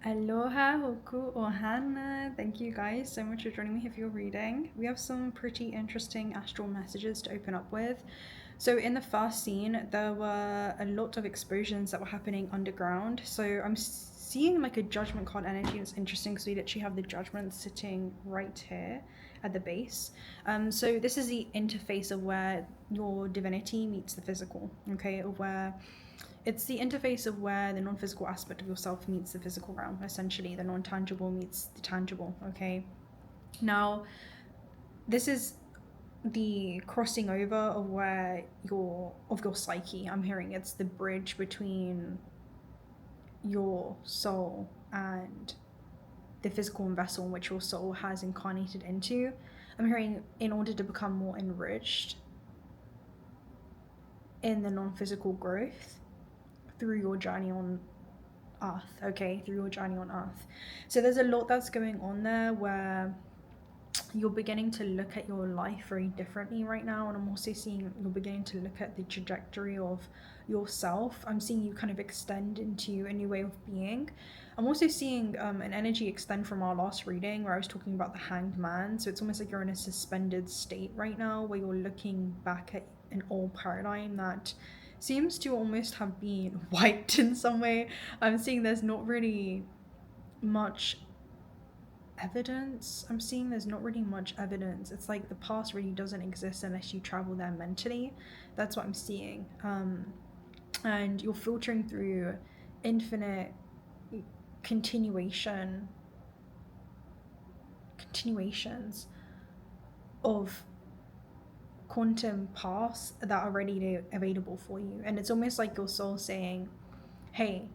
Aloha hoku ohana. Thank you guys so much for joining me here for your reading. We have some pretty interesting astral messages to open up with. So in the first scene, there were a lot of explosions that were happening underground. So I'm seeing like a judgment card energy. It's interesting because we literally have the judgment sitting right here at the base. So this is the interface of where your divinity meets the physical, okay, of where it's the interface of where the non-physical aspect of yourself meets the physical realm. Essentially, the non-tangible meets the tangible. Okay, now this is the crossing over of where your psyche. I'm hearing it's the bridge between your soul and the physical vessel in which your soul has incarnated into. I'm hearing in order to become more enriched in the non-physical growth through your journey on earth, okay, through your journey on earth. So there's a lot that's going on there where you're beginning to look at your life very differently right now, and I'm also seeing you're beginning to look at the trajectory of yourself. I'm seeing you kind of extend into a new way of being. I'm also seeing an energy extend from our last reading where I was talking about the hanged man. So it's almost like you're in a suspended state right now where you're looking back at an old paradigm that seems to almost have been wiped in some way. I'm seeing there's not really much evidence. I'm seeing there's not really much evidence. It's like the past really doesn't exist unless you travel there mentally. That's what I'm seeing. And you're filtering through infinite continuations of quantum paths that are ready available for you. And it's almost like your soul saying, hey,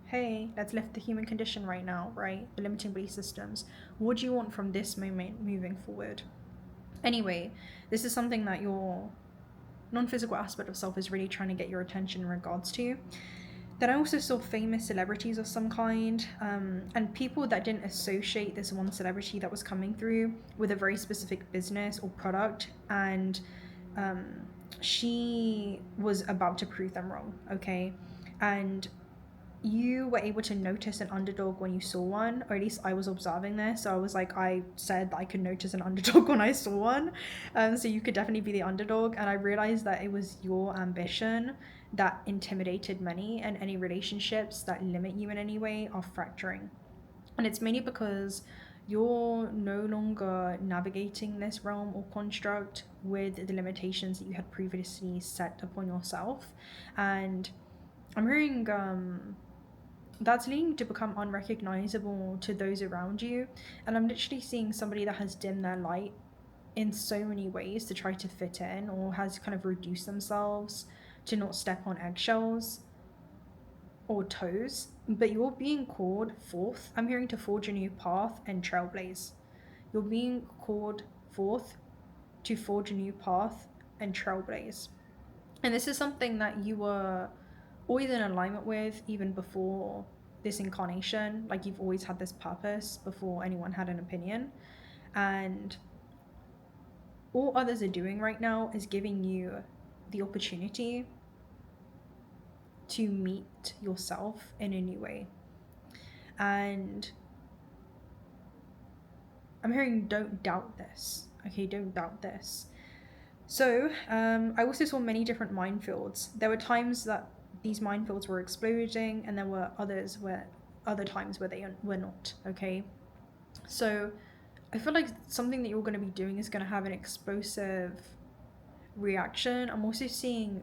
hey, let's lift the human condition right now, right? The limiting belief systems. What do you want from this moment moving forward? Anyway, this is something that your non-physical aspect of self is really trying to get your attention in regards to. Then I also saw famous celebrities of some kind, and people that didn't associate this one celebrity that was coming through with a very specific business or product, and she was about to prove them wrong, okay? And you were able to notice an underdog when you saw one, or at least I was observing this. So I was like, I said that I could notice an underdog when I saw one. So you could definitely be the underdog. And I realized that it was your ambition that intimidated many, and any relationships that limit you in any way are fracturing. And it's mainly because you're no longer navigating this realm or construct with the limitations that you had previously set upon yourself. And I'm hearing that's leading to become unrecognizable to those around you. And I'm literally seeing somebody that has dimmed their light in so many ways to try to fit in, or has kind of reduced themselves to not step on eggshells or toes. But you're being called forth. I'm hearing to forge a new path and trailblaze. You're being called forth to forge a new path and trailblaze. And this is something that you were always in alignment with even before this incarnation. Like, you've always had this purpose before anyone had an opinion. And all others are doing right now is giving you the opportunity to meet yourself in a new way. And I'm hearing, don't doubt this. Okay, don't doubt this. So I also saw many different minefields. There were times that these minefields were exploding, and there were other times where they were not, okay? So I feel like something that you're going to be doing is going to have an explosive reaction. I'm also seeing,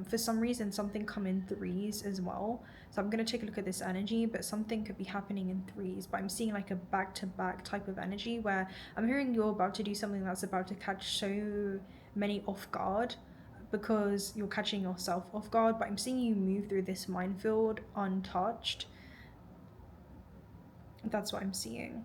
for some reason, something come in threes as well. So I'm going to take a look at this energy, but something could be happening in threes. But I'm seeing like a back-to-back type of energy where I'm hearing you're about to do something that's about to catch so many off guard, because you're catching yourself off guard. But I'm seeing you move through this minefield untouched. That's what I'm seeing.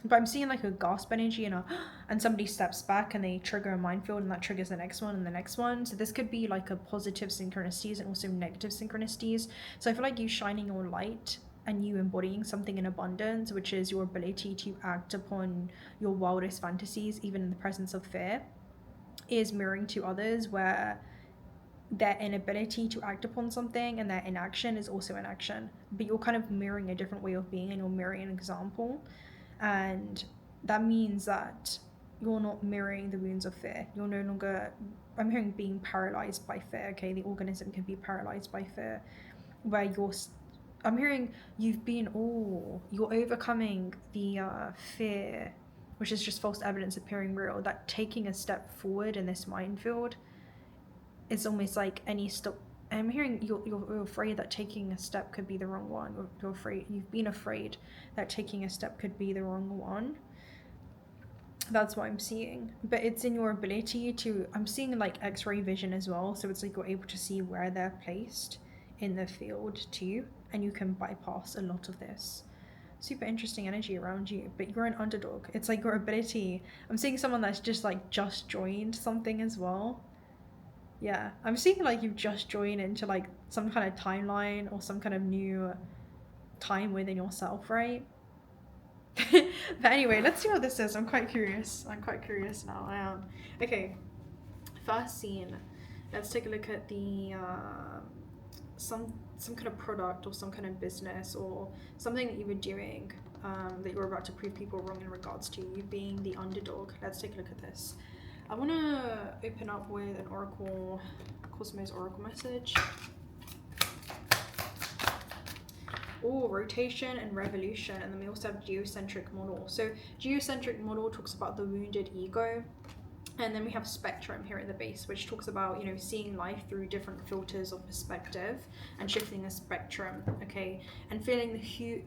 But I'm seeing like a gasp energy and somebody steps back and they trigger a minefield, and that triggers the next one and the next one. So this could be like a positive synchronicities and also negative synchronicities. So I feel like you shining your light and you embodying something in abundance, which is your ability to act upon your wildest fantasies, even in the presence of fear, is mirroring to others, where their inability to act upon something, and their inaction is also inaction. But you're kind of mirroring a different way of being, and you're mirroring an example. And that means that you're not mirroring the wounds of fear. You're no longer, I'm hearing, being paralyzed by fear. Okay, the organism can be paralyzed by fear, where I'm hearing you've been, you're overcoming the fear, which is just false evidence appearing real, that taking a step forward in this minefield is almost like any step. I'm hearing you're afraid that taking a step could be the wrong one. You're afraid, you've been afraid that taking a step could be the wrong one. That's what I'm seeing. But it's in your ability to, I'm seeing like x-ray vision as well, so it's like you're able to see where they're placed in the field too, and you can bypass a lot of this. Super interesting energy around you, but you're an underdog. It's like your ability, I'm seeing someone that's just like just joined something as well. Yeah, I'm seeing like you've just joined into like some kind of timeline or some kind of new time within yourself, right? But anyway, let's see what this is. I'm quite curious now. I am. Okay, first scene. Let's take a look at the some kind of product or some kind of business or something that you were doing that you're about to prove people wrong in regards to you being the underdog. Let's take a look at this. I want to open up with an Oracle, Cosmos Oracle message. Rotation and revolution, and then we also have geocentric model. So geocentric model talks about the wounded ego, and then we have spectrum here at the base, which talks about, you know, seeing life through different filters of perspective and shifting a spectrum, okay, and feeling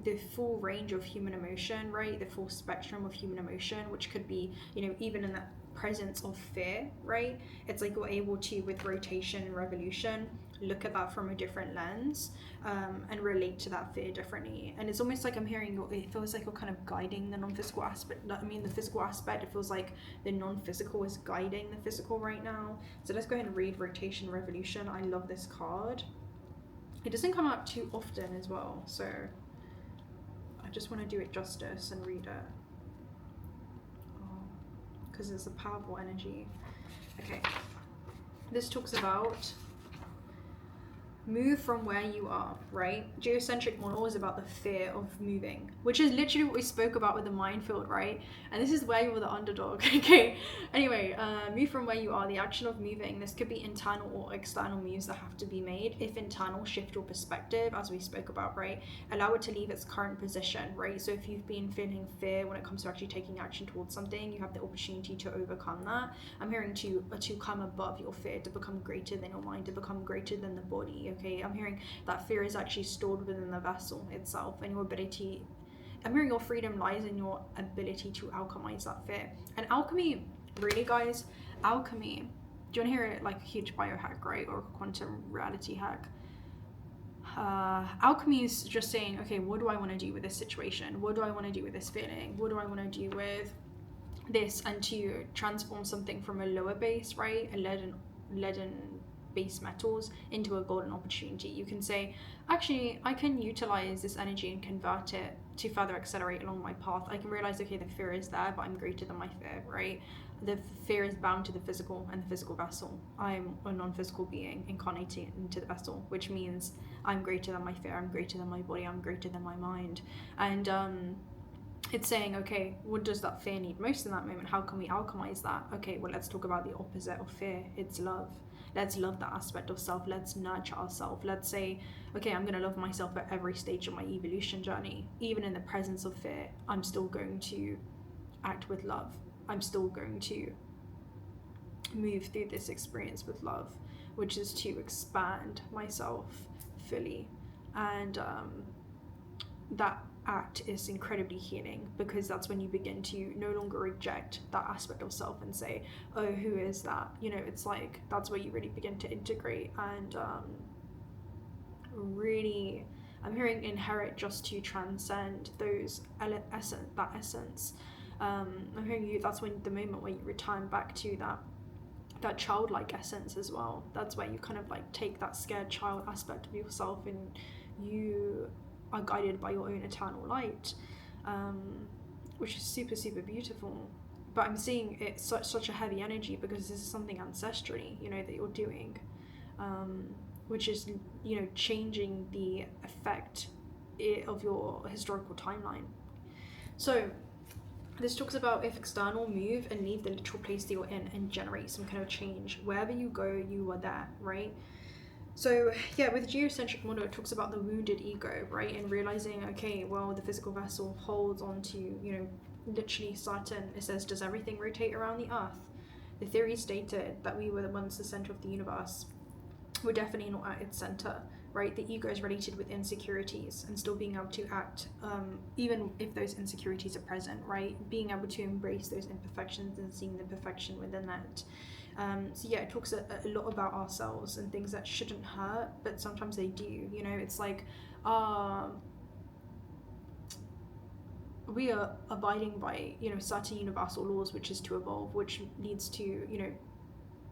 the full range of human emotion, right, the full spectrum of human emotion, which could be, you know, even in that presence of fear, right? It's like you're able to, with rotation and revolution, look at that from a different lens and relate to that fear differently. And it's almost like I'm hearing, it feels like you're kind of guiding the non-physical aspect. I mean, the physical aspect, it feels like the non-physical is guiding the physical right now. So let's go ahead and read rotation, revolution. I love this card. It doesn't come out too often as well, so I just want to do it justice and read it, because it's a powerful energy. Okay, this talks about move from where you are, right? Geocentric model is about the fear of moving, which is literally what we spoke about with the minefield, right? And this is where you're the underdog. Okay, anyway, move from where you are, the action of moving. This could be internal or external moves that have to be made. If internal, shift your perspective, as we spoke about, right? Allow it to leave its current position, right? So if you've been feeling fear when it comes to actually taking action towards something, you have the opportunity to overcome that. I'm hearing to come above your fear, to become greater than your mind, to become greater than the body. Okay, I'm hearing that fear is actually stored within the vessel itself, and your ability, I'm hearing your freedom lies in your ability to alchemize that fear. And alchemy, really guys, alchemy, do you want to hear it like a huge biohack, right? Or a quantum reality hack? Alchemy is just saying, okay, what do I want to do with this situation? What do I want to do with this feeling? What do I want to do with this? And to transform something from a lower base, right? A leaden base metals into a golden opportunity. You can say, actually, I can utilize this energy and convert it to further accelerate along my path. I can realize, okay, the fear is there, but I'm greater than my fear, right? The fear is bound to the physical and the physical vessel. I'm a non-physical being incarnated into the vessel, which means I'm greater than my fear, I'm greater than my body, I'm greater than my mind. And it's saying, okay, what does that fear need most in that moment? How can we alchemize that? Okay, well, let's talk about the opposite of fear. It's love. Let's love that aspect of self. Let's nurture ourselves. Let's say, okay, I'm going to love myself at every stage of my evolution journey. Even in the presence of fear, I'm still going to act with love. I'm still going to move through this experience with love, which is to expand myself fully. And that act is incredibly healing, because that's when you begin to no longer reject that aspect of self and say, oh, who is that? You know, it's like that's where you really begin to integrate and really, I'm hearing inherit, just to transcend those that essence. I'm hearing you, that's when the moment where you return back to that childlike essence as well. That's where you kind of like take that scared child aspect of yourself and you are guided by your own eternal light, which is super, super beautiful. But I'm seeing it's such a heavy energy, because this is something ancestrally, you know, that you're doing. which is, changing the effect of your historical timeline. So this talks about if external move and leave the literal place that you're in and generate some kind of change. Wherever you go, you are there, right? So yeah, with geocentric model, it talks about the wounded ego, right? And realizing, okay, well, the physical vessel holds on to, literally Saturn. It says, does everything rotate around the Earth? The theory stated that we were once the center of the universe. We're definitely not at its center, right? The ego is related with insecurities and still being able to act, even if those insecurities are present, right? Being able to embrace those imperfections and seeing the perfection within that. So yeah, it talks a lot about ourselves and things that shouldn't hurt, but sometimes they do. It's like, we are abiding by, certain universal laws, which is to evolve, which leads to,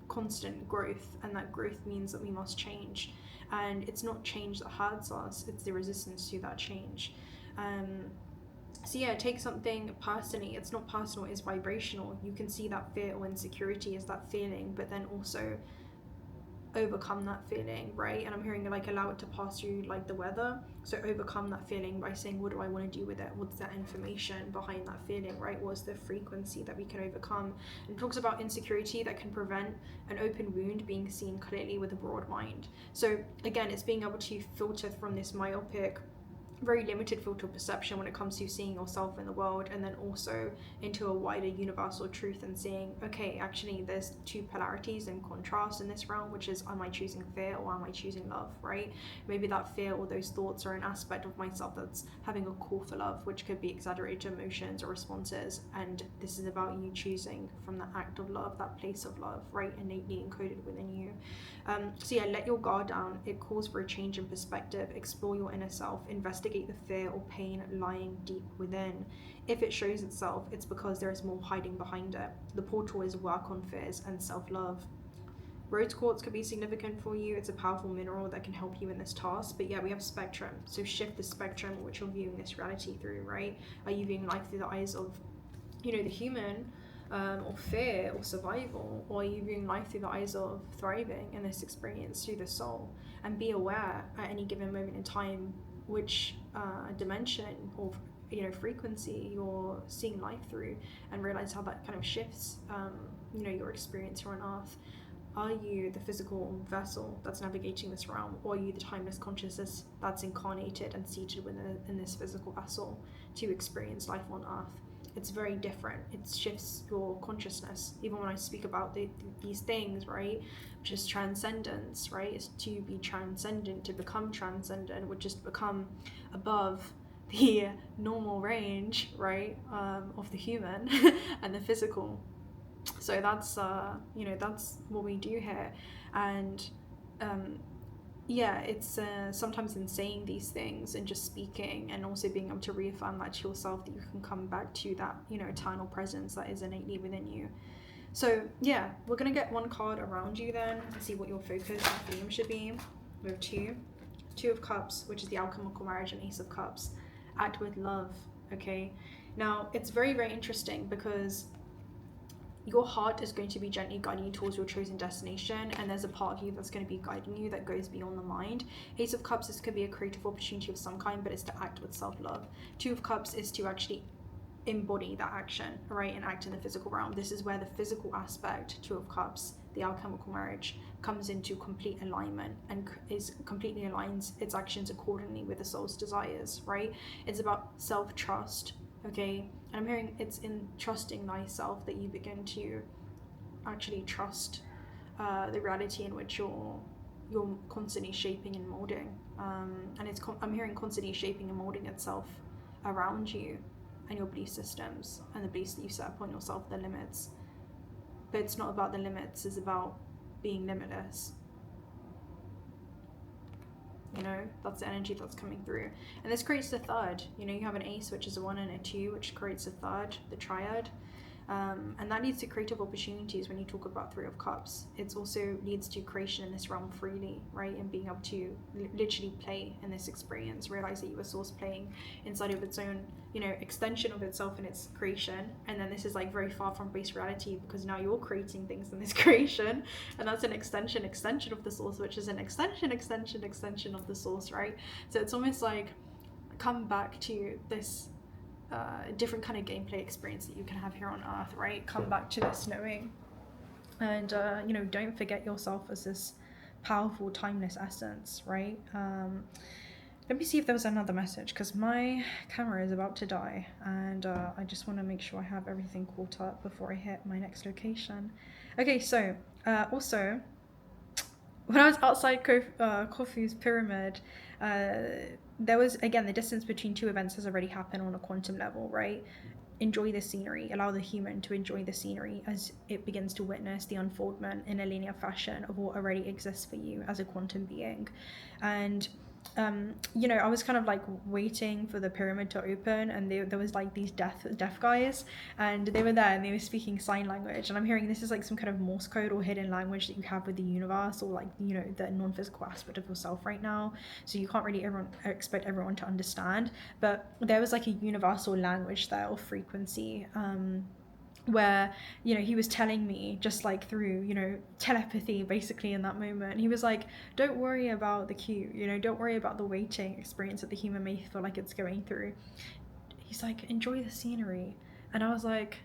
constant growth, and that growth means that we must change. And it's not change that hurts us, it's the resistance to that change. So yeah, take something personally. It's not personal, it's vibrational. You can see that fear or insecurity as that feeling, but then also overcome that feeling, right? And I'm hearing like allow it to pass through like the weather. So overcome that feeling by saying, what do I want to do with it? What's that information behind that feeling, right? What's the frequency that we can overcome? And it talks about insecurity that can prevent an open wound being seen clearly with a broad mind. So again, it's being able to filter from this myopic, very limited filter perception when it comes to seeing yourself in the world, and then also into a wider universal truth and seeing, okay, actually there's two polarities and contrast in this realm, which is, am I choosing fear or am I choosing love, right? Maybe that fear or those thoughts are an aspect of myself that's having a call for love, which could be exaggerated emotions or responses, and this is about you choosing from that act of love, that place of love, right, innately encoded within you. So yeah, let your guard down. It calls for a change in perspective. Explore your inner self. Investigate the fear or pain lying deep within. If it shows itself, it's because there is more hiding behind it. The portal is work on fears and self-love. Rose quartz could be significant for you. It's a powerful mineral that can help you in this task. But yeah, we have spectrum. So shift the spectrum which you're viewing this reality through, right? Are you viewing life through the eyes of, the human, or fear or survival, or are you viewing life through the eyes of thriving in this experience through the soul? And be aware at any given moment in time which dimension or frequency you're seeing life through, and realize how that kind of shifts your experience here on Earth. Are you the physical vessel that's navigating this realm, or are you the timeless consciousness that's incarnated and seated within this physical vessel to experience life on Earth? It's very different. It shifts your consciousness. Even when I speak about these things, right, which is transcendence, right, is to be transcendent, to become transcendent, which is to become above the normal range, right, of the human and the physical. So that's that's what we do here. And yeah, it's sometimes in saying these things and just speaking, and also being able to reaffirm that to yourself, that you can come back to that eternal presence that is innately within you. So yeah, we're gonna get one card around you then and see what your focus and theme should be. We have two of cups, which is the alchemical marriage, and ace of cups. Act with love. Okay, now it's very, very interesting because your heart is going to be gently guiding you towards your chosen destination, and there's a part of you that's going to be guiding you that goes beyond the mind. Ace of Cups, this could be a creative opportunity of some kind, but it's to act with self-love. Two of Cups is to actually embody that action, right, and act in the physical realm. This is where the physical aspect, Two of Cups, the alchemical marriage, comes into complete alignment and completely aligns its actions accordingly with the soul's desires, right? It's about self-trust. Okay, and I'm hearing it's in trusting thyself that you begin to actually trust the reality in which you're constantly shaping and molding. And I'm hearing constantly shaping and molding itself around you and your belief systems and the beliefs that you set upon yourself, the limits. But it's not about the limits, it's about being limitless. That's the energy that's coming through. And this creates the third. You have an ace, which is a 1, and a 2, which creates a third, the triad. And that leads to creative opportunities when you talk about Three of Cups. It also leads to creation in this realm freely, right? And being able to literally play in this experience, realize that you were source playing inside of its own, you know, extension of itself in its creation. And then this is like very far from base reality, because now you're creating things in this creation, and that's an extension of the source, which is an extension of the source, right? So it's almost like come back to this different kind of gameplay experience that you can have here on Earth, right? Come back to this knowing, and you know, don't forget yourself as this powerful, timeless essence, right? Let me see if there was another message, because my camera is about to die, and I just want to make sure I have everything caught up before I hit my next location. Okay, so also, when I was outside Khufu's pyramid, there was, again, the distance between two events has already happened on a quantum level, right? Enjoy the scenery, allow the human to enjoy the scenery as it begins to witness the unfoldment in a linear fashion of what already exists for you as a quantum being. And you know, I was kind of like waiting for the pyramid to open, and there was like these deaf guys, and they were there and they were speaking sign language, and I'm hearing this is like some kind of Morse code or hidden language that you have with the universe, or like, you know, the non-physical aspect of yourself right now, so you can't really expect everyone to understand, but there was like a universal language there, or frequency, where, you know, he was telling me, just like through, you know, telepathy basically in that moment, he was like, don't worry about the queue, you know, don't worry about the waiting experience that the human may feel like it's going through. He's like, enjoy the scenery. And I was like,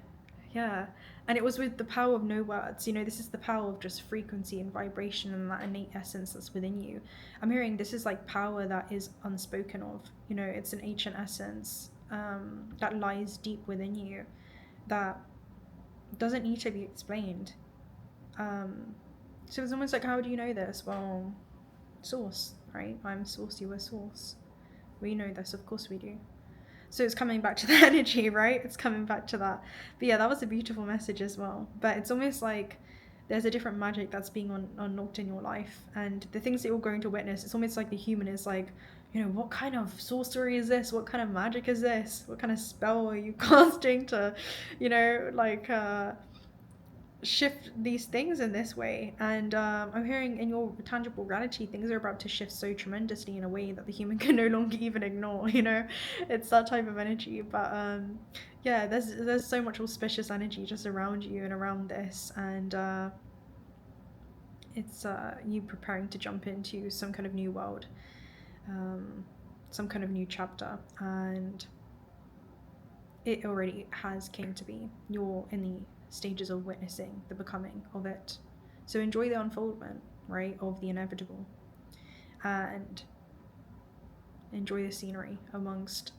yeah. And it was with the power of no words, you know, this is the power of just frequency and vibration and that innate essence that's within you. I'm hearing this is like power that is unspoken of, you know, it's an ancient essence that lies deep within you, that doesn't need to be explained. So it's almost like, how do you know this? Well, source, right? I'm source, you are source. We know this, of course we do. So it's coming back to the energy, right? It's coming back to that. But yeah, that was a beautiful message as well. But it's almost like there's a different magic that's being unlocked in your life, and the things that you're going to witness, it's almost like the human is like, you know, what kind of sorcery is this? What kind of magic is this? What kind of spell are you casting to, you know, like shift these things in this way? And I'm hearing in your tangible reality, things are about to shift so tremendously in a way that the human can no longer even ignore, you know? It's that type of energy. But yeah, there's so much auspicious energy just around you and around this, and it's you preparing to jump into some kind of new world, some kind of new chapter, and it already has came to be. You're in the stages of witnessing the becoming of it, so enjoy the unfoldment, right, of the inevitable, and enjoy the scenery amongst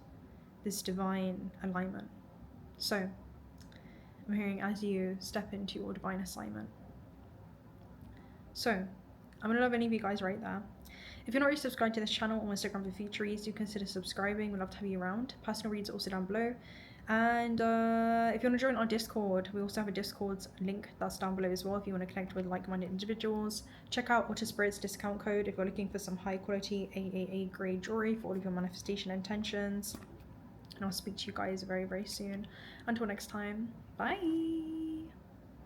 this divine alignment. So I'm hearing, as you step into your divine assignment, so I'm gonna love any of you guys right there. If you're not already subscribed to this channel on Instagram for future reads, do consider subscribing. We'd love to have you around. Personal reads are also down below. And if you want to join our Discord, we also have a Discord link that's down below as well if you want to connect with like-minded individuals. Check out Otter Spirit's discount code if you're looking for some high quality AAA grade jewelry for all of your manifestation intentions. And I'll speak to you guys very, very soon. Until next time, bye!